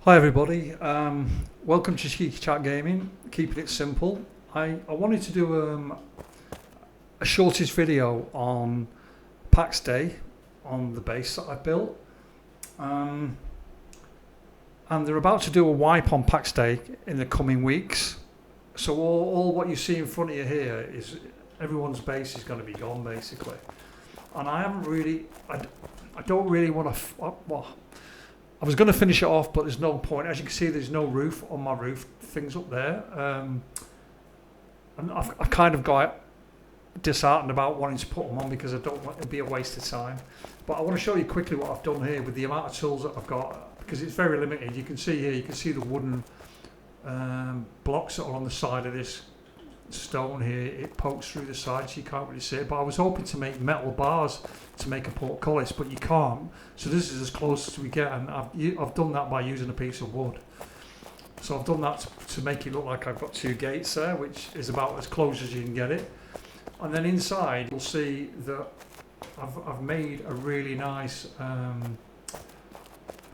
Hi everybody, welcome to Cheeky Chat Gaming, keeping it simple. I wanted to do a shortish video on Pax Dei, on the base that I built. And they're about to do a wipe on Pax Dei in the coming weeks. So all what you see in front of you here is everyone's base is going to be gone basically. And I haven't really, I don't really want to, well, I was going to finish it off, but there's no point. As you can see, there's no roof on my roof, things up there. And I've kind of got disheartened about wanting to put them on because I don't want it to be a waste of time. But I want to show you quickly what I've done here with the amount of tools that I've got, because it's very limited. You can see here, you can see the wooden blocks that are on the side of this stone here. It pokes through the side, so you can't really see it. But I was hoping to make metal bars to make a portcullis, but you can't. So this is as close as we get, and I've done that by using a piece of wood. So I've done that to make it look like I've got two gates there, which is about as close as you can get it. And then inside, you'll see that I've made a really nice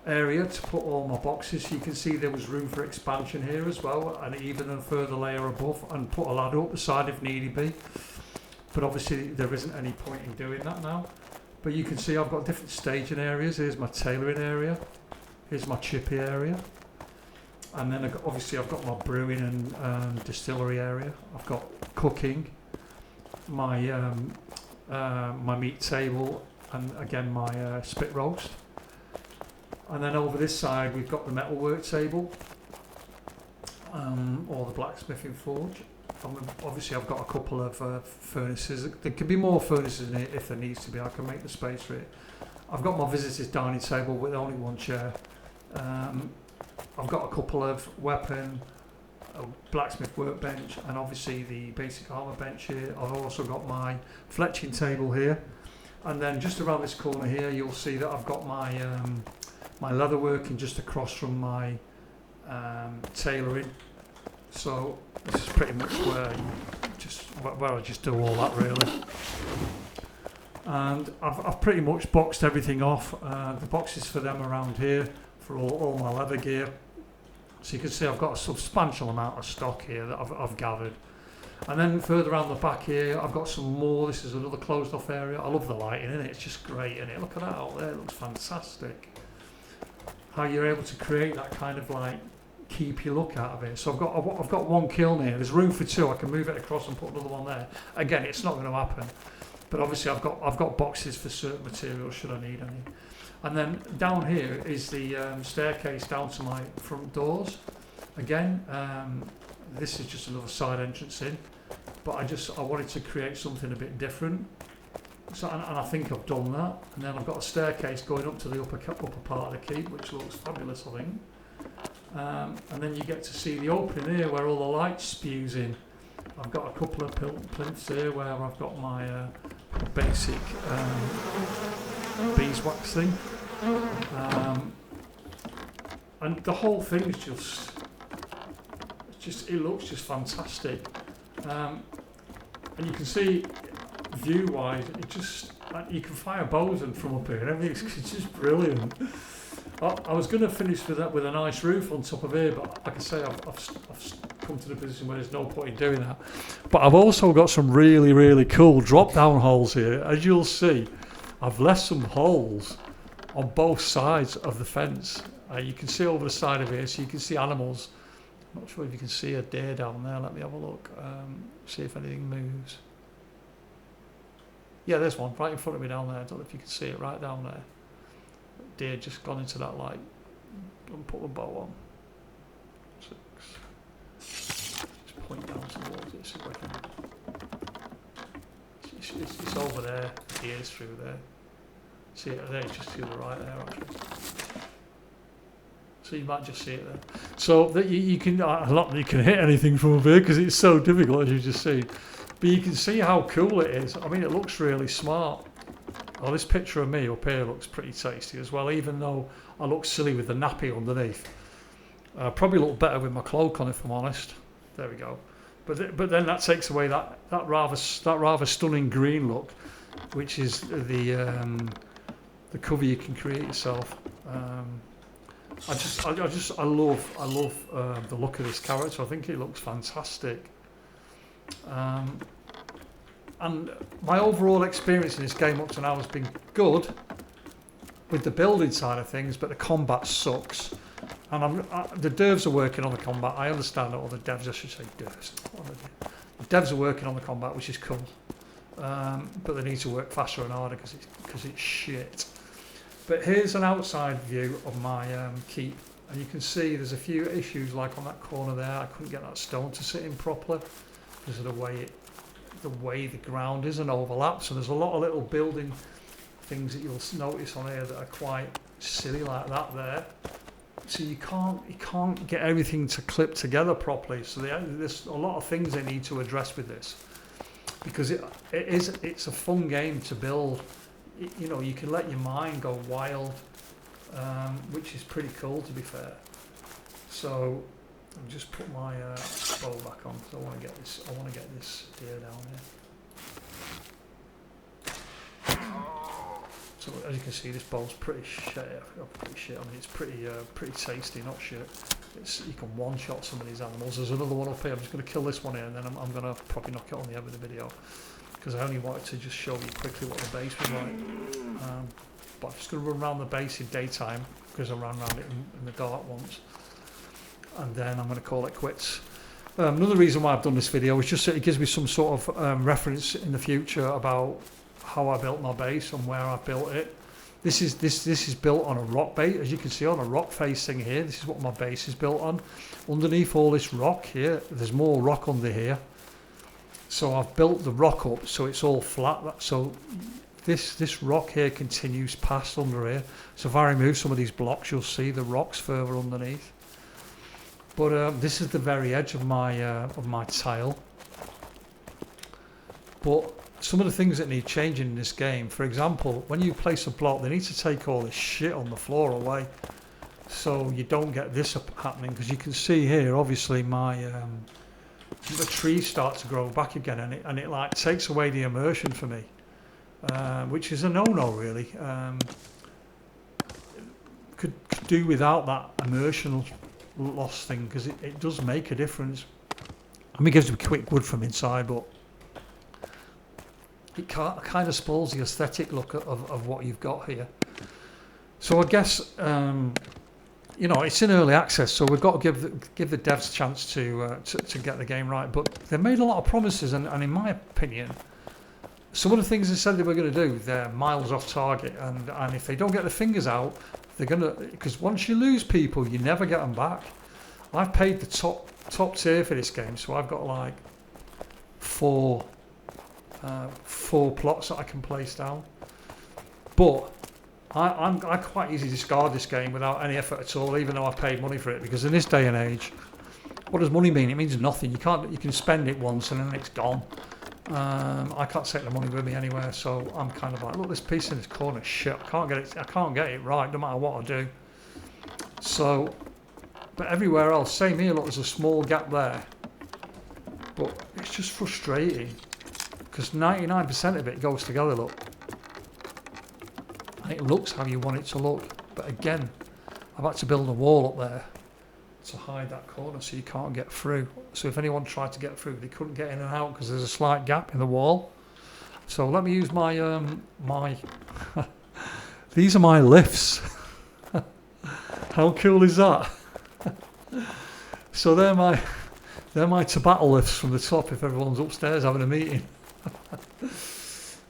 area to put all my boxes. You can see there was room for expansion here as well, and even a further layer above, and put a ladder up the side if needed be. But obviously there isn't any point in doing that now. But you can see I've got different staging areas. Here's my tailoring area, here's my chippy area, and then obviously I've got my brewing and distillery area. I've got cooking, my my meat table, and again my spit roast. And then over this side we've got the metalwork table, or the blacksmithing forge. Obviously I've got a couple of furnaces. There could be more furnaces in it if there needs to be. I can make the space for it. I've got my visitors dining table with only one chair. I've got a couple of weapon, a blacksmith workbench, and obviously the basic armour bench here. I've also got my fletching table here. And then just around this corner here you'll see that I've got my my leatherworking just across from my tailoring. So this is pretty much where I just do all that really. And I've pretty much boxed everything off. The boxes for them around here for all my leather gear. So you can see I've got a substantial amount of stock here that I've gathered. And then further around the back here I've got some more. This is another closed off area. I love the lighting in it. It's just great in it. Look at that out there. It looks fantastic. How you're able to create that kind of like keep your look out of it. So I've got one kiln here. There's room for two. I can move it across and put another one there. Again, it's not going to happen, but obviously I've got boxes for certain materials should I need any. And then down here is the staircase down to my front doors. Again, this is just another side entrance in, but I wanted to create something a bit different. So, and I think I've done that. And then I've got a staircase going up to the upper part of the keep, which looks fabulous, I think. And then you get to see the opening here where all the light spews in. I've got a couple of plinths here where I've got my basic beeswax thing. And the whole thing is it looks just fantastic. And you can see view-wise, you can fire bows in from up here and everything's just brilliant. I was going to finish with a nice roof on top of here, but like I say, I've come to the position where there's no point in doing that. But I've also got some really, really cool drop-down holes here. As you'll see, I've left some holes on both sides of the fence. You can see over the side of here, so you can see animals. I'm not sure if you can see a deer down there. Let me have a look, see if anything moves. Yeah, there's one right in front of me down there. I don't know if you can see it right down there. Deer just gone into that light and put the bow on. 6. Just point down towards it. See if I can. It's over there. The deer's through there. See it there? It's just to the right there, actually. So you might just see it there. So that you can hit anything from up here because it's so difficult, as you just see. But you can see how cool it is. I mean, it looks really smart. Oh, this picture of me up here looks pretty tasty as well, even though I look silly with the nappy underneath. Probably look better with my cloak on, if I'm honest. There we go. But then that takes away that rather stunning green look, which is the cover you can create yourself. I love the look of this character. I think it looks fantastic. And my overall experience in this game up to now has been good with the building side of things, but the combat sucks. And the devs are working on the combat. I understand that, or the devs, I should say devs. The devs are working on the combat, which is cool. But they need to work faster and harder because it's shit. But here's an outside view of my keep. And you can see there's a few issues, like on that corner there. I couldn't get that stone to sit in properly because of the way the ground is and overlaps. So there's a lot of little building things that you'll notice on here that are quite silly like that there. So you can't get everything to clip together properly. So there's a lot of things they need to address with this, because it's a fun game to build. You know, you can let your mind go wild, which is pretty cool, to be fair. So I'll just put my bow back on because I want to get this deer down here. So as you can see, this bow's pretty shit. I mean, it's pretty tasty, not shit. You can one-shot some of these animals. There's another one up here. I'm just going to kill this one here, and then I'm going to probably knock it on the end of the video, because I only wanted to just show you quickly what the base was like. But I'm just going to run around the base in daytime, because I ran around it in the dark once. And then I'm going to call it quits. Another reason why I've done this video is just that it gives me some sort of reference in the future about how I built my base and where I built it. This is built on a rock base, as you can see, on a rock facing here. This is what my base is built on. Underneath all this rock here, there's more rock under here. So I've built the rock up so it's all flat. So this rock here continues past under here. So if I remove some of these blocks, you'll see the rocks further underneath. But this is the very edge of my tile. But some of the things that need changing in this game, for example, when you place a block, they need to take all this shit on the floor away, so you don't get this happening. Because you can see here, obviously, the trees start to grow back again, and it like takes away the immersion for me, which is a no-no really. Could do without that immersion loss thing, because it does make a difference. I mean, it gives you a quick wood from inside, but it kind of spoils the aesthetic look of what you've got here. So I guess you know, it's in early access, so we've got to give the devs a chance to get the game right. But they made a lot of promises, and in my opinion, some of the things they said they were going to do, they're miles off target. And if they don't get the fingers out, they're gonna, because once you lose people, you never get them back. I've paid the top tier for this game, so I've got like four plots that I can place down. But I quite easily discard this game without any effort at all, even though I've paid money for it, because in this day and age, what does money mean? It means nothing. You can spend it once and then it's gone. I can't take the money with me anywhere, so I'm kind of like, look, this piece in this corner, shit, I can't get it right, no matter what I do. So, but everywhere else, same here, look, there's a small gap there. But it's just frustrating, because 99% of it goes together, look. And it looks how you want it to look. But again, I've had to build a wall up there to hide that corner so you can't get through. So if anyone tried to get through, they couldn't get in and out because there's a slight gap in the wall. So let me use my these are my lifts. How cool is that? So they're my to-battle lifts from the top if everyone's upstairs having a meeting.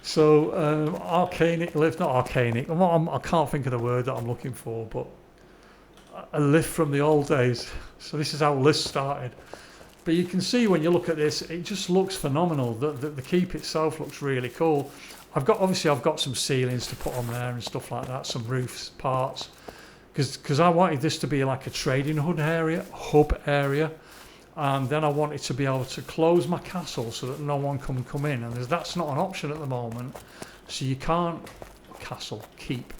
So arcanic lift, not arcanic, I can't think of the word that I'm looking for, but a lift from the old days. So this is how lifts started. But you can see when you look at this, it just looks phenomenal. The keep itself looks really cool. I've got some ceilings to put on there and stuff like that, some roofs parts, because I wanted this to be like a trading hub area, and then I wanted to be able to close my castle so that no one can come in, and that's not an option at the moment. So you can't keep.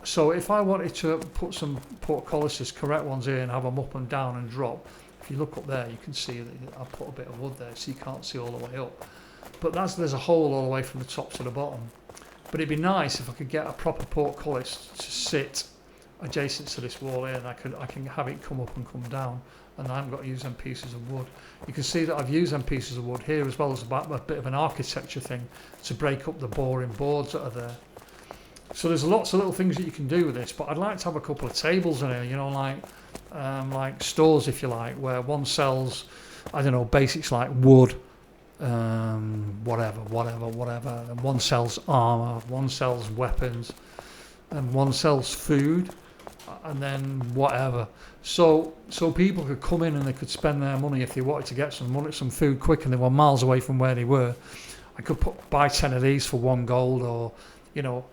So if I wanted to put some portcullises, correct ones here, and have them up and down and drop, if you look up there, you can see that I put a bit of wood there, so you can't see all the way up. But there's a hole all the way from the top to the bottom. But it'd be nice if I could get a proper portcullis to sit adjacent to this wall here, and I can have it come up and come down, and I haven't got to use them pieces of wood. You can see that I've used them pieces of wood here as well as a bit of an architecture thing to break up the boring boards that are there. So there's lots of little things that you can do with this, but I'd like to have a couple of tables in here, you know, like stores, if you like, where one sells, I don't know, basics like wood, whatever, and one sells armour, one sells weapons, and one sells food, and then whatever. So people could come in and they could spend their money if they wanted to get some food quick and they were miles away from where they were. I could buy 10 of these for £1 or, you know,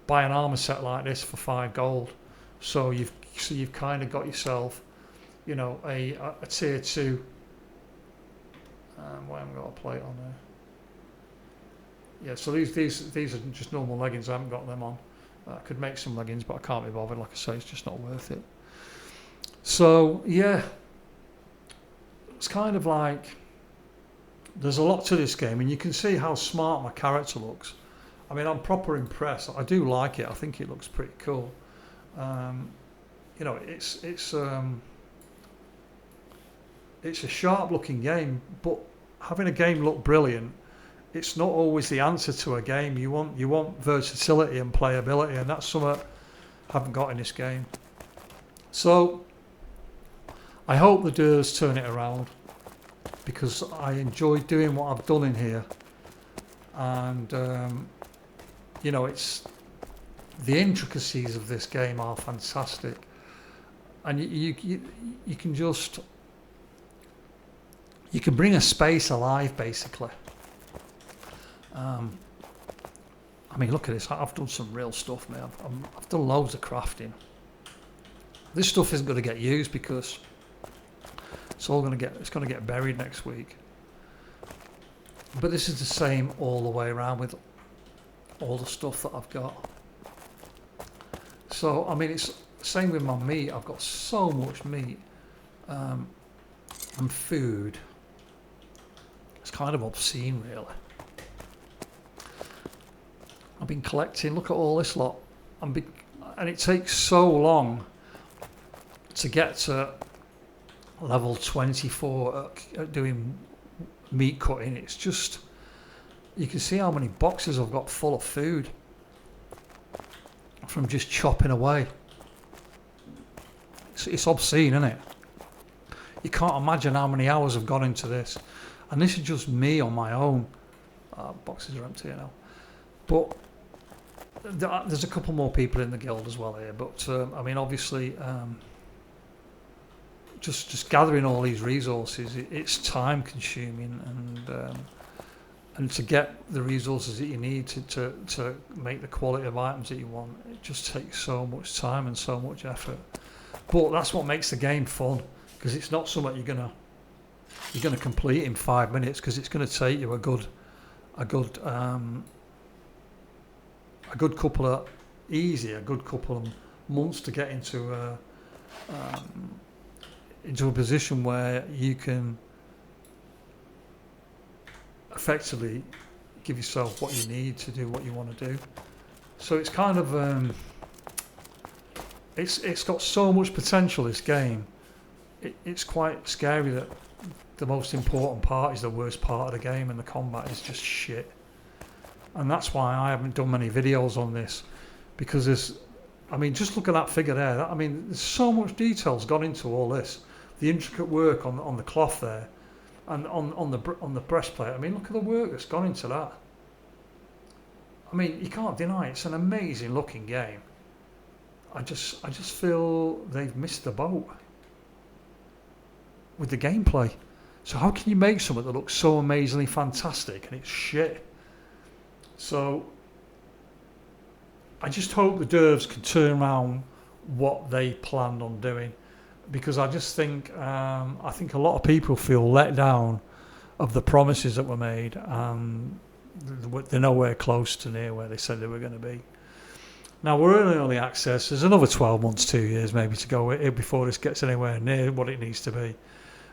buy an armour set like this for £5. So you've kind of got yourself, you know, a tier 2. Why haven't I got a plate on there? Yeah, so these are just normal leggings. I haven't got them on. I could make some leggings, but I can't be bothered. Like I say, it's just not worth it. So yeah, it's kind of like there's a lot to this game, and you can see how smart my character looks. I mean, I'm proper impressed. I do like it. I think it looks pretty cool. You know, it's a sharp-looking game, but having a game look brilliant, it's not always the answer to a game. You want versatility and playability, and that's something I haven't got in this game. So I hope the devs turn it around, because I enjoyed doing what I've done in here, and you know, it's the intricacies of this game are fantastic, and you can just bring a space alive, basically. I mean, look at this. I've done some real stuff, man. I've done loads of crafting. This stuff isn't going to get used because it's going to get buried next week. But this is the same all the way around with all the stuff that I've got. So, I mean, it's the same with my meat. I've got so much meat and food. It's kind of obscene, really. I've been collecting. Look at all this lot. And it takes so long to get to level 24 at doing meat cutting. It's just, you can see how many boxes I've got full of food from just chopping away. It's obscene, isn't it? You can't imagine how many hours have gone into this. And this is just me on my own. Boxes are empty now. But there's a couple more people in the guild as well here. But I mean, obviously, just gathering all these resources, it's time consuming, and to get the resources that you need to make the quality of items that you want, it just takes so much time and so much effort. But that's what makes the game fun, because it's not something you're gonna complete in 5 minutes, because it's gonna take you a good couple of months to get into a position where you can effectively give yourself what you need to do what you want to do. So it's kind of it's got so much potential, this game. It's quite scary that the most important part is the worst part of the game, and the combat is just shit. And that's why I haven't done many videos on this, because I mean, just look at that figure there. I mean, there's so much detail's gone into all this. The intricate work on the cloth there, and on the breastplate. I mean, look at the work that's gone into that. I mean, you can't deny it's an amazing looking game. I just feel they've missed the boat with the gameplay. So how can you make something that looks so amazingly fantastic and it's shit? So I just hope the devs can turn around what they planned on doing, because I just think I think a lot of people feel let down of the promises that were made, and they're nowhere close to near where they said they were going to be. Now, we're in early access. There's another 12 months, 2 years maybe to go before this gets anywhere near what it needs to be.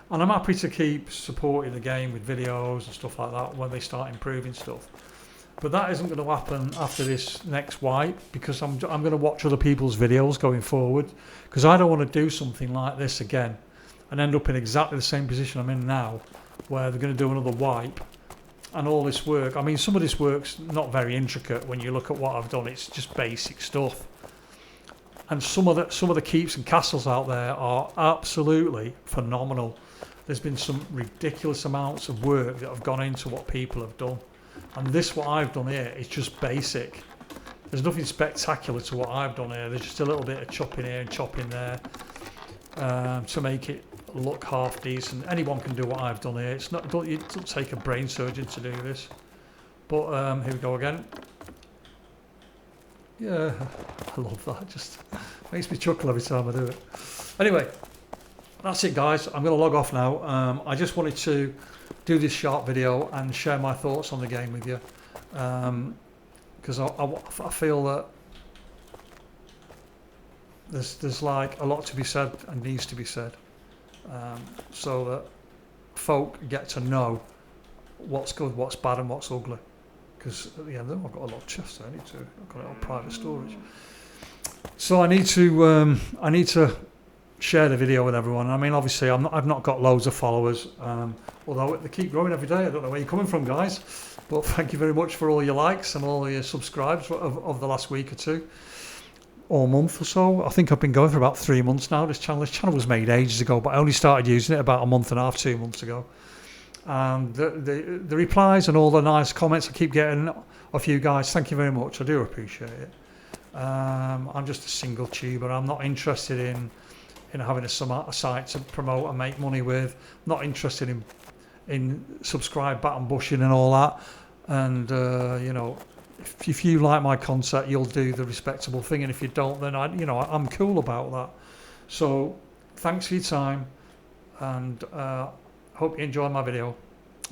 And I'm happy to keep supporting the game with videos and stuff like that when they start improving stuff. But that isn't going to happen after this next wipe, because I'm going to watch other people's videos going forward, because I don't want to do something like this again and end up in exactly the same position I'm in now, where they're going to do another wipe and all this work. I mean, some of this work's not very intricate when you look at what I've done. It's just basic stuff. And some of the keeps and castles out there are absolutely phenomenal. There's been some ridiculous amounts of work that have gone into what people have done. And this, what I've done here, is just basic. There's nothing spectacular to what I've done here. There's just a little bit of chopping here and chopping there to make it look half decent. Anyone can do what I've done here. It doesn't take a brain surgeon to do this. But here we go again. Yeah, I love that. Just makes me chuckle every time I do it. Anyway, that's it, guys. I'm going to log off now. I just wanted to do this short video and share my thoughts on the game with you, because I feel that there's like a lot to be said and needs to be said, so that folk get to know what's good, what's bad, and what's ugly. Because at the end, I've got a lot of chests. I've got it on private storage, so I need to share the video with everyone. I mean, obviously, I've not got loads of followers, although they keep growing every day. I don't know where you're coming from, guys, but thank you very much for all your likes and all your subscribes of the last week or two, or month or so. I think I've been going for about 3 months now. This channel was made ages ago, but I only started using it about a month and a half, 2 months ago. And the replies and all the nice comments I keep getting off you guys, thank you very much. I do appreciate it. I'm just a single tuber. I'm not interested in having a site to promote and make money with. Not interested in subscribe button bushing and all that. And you know, if you like my concept, you'll do the respectable thing, and if you don't, then I'm cool about that. So thanks for your time, and hope you enjoyed my video.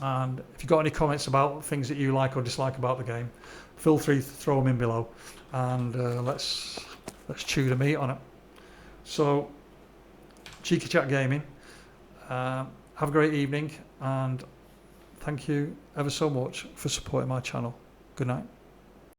And if you've got any comments about things that you like or dislike about the game, feel free to throw them in below, and let's chew the meat on it. So, Cheeky Chat Gaming, have a great evening, and thank you ever so much for supporting my channel. Good night.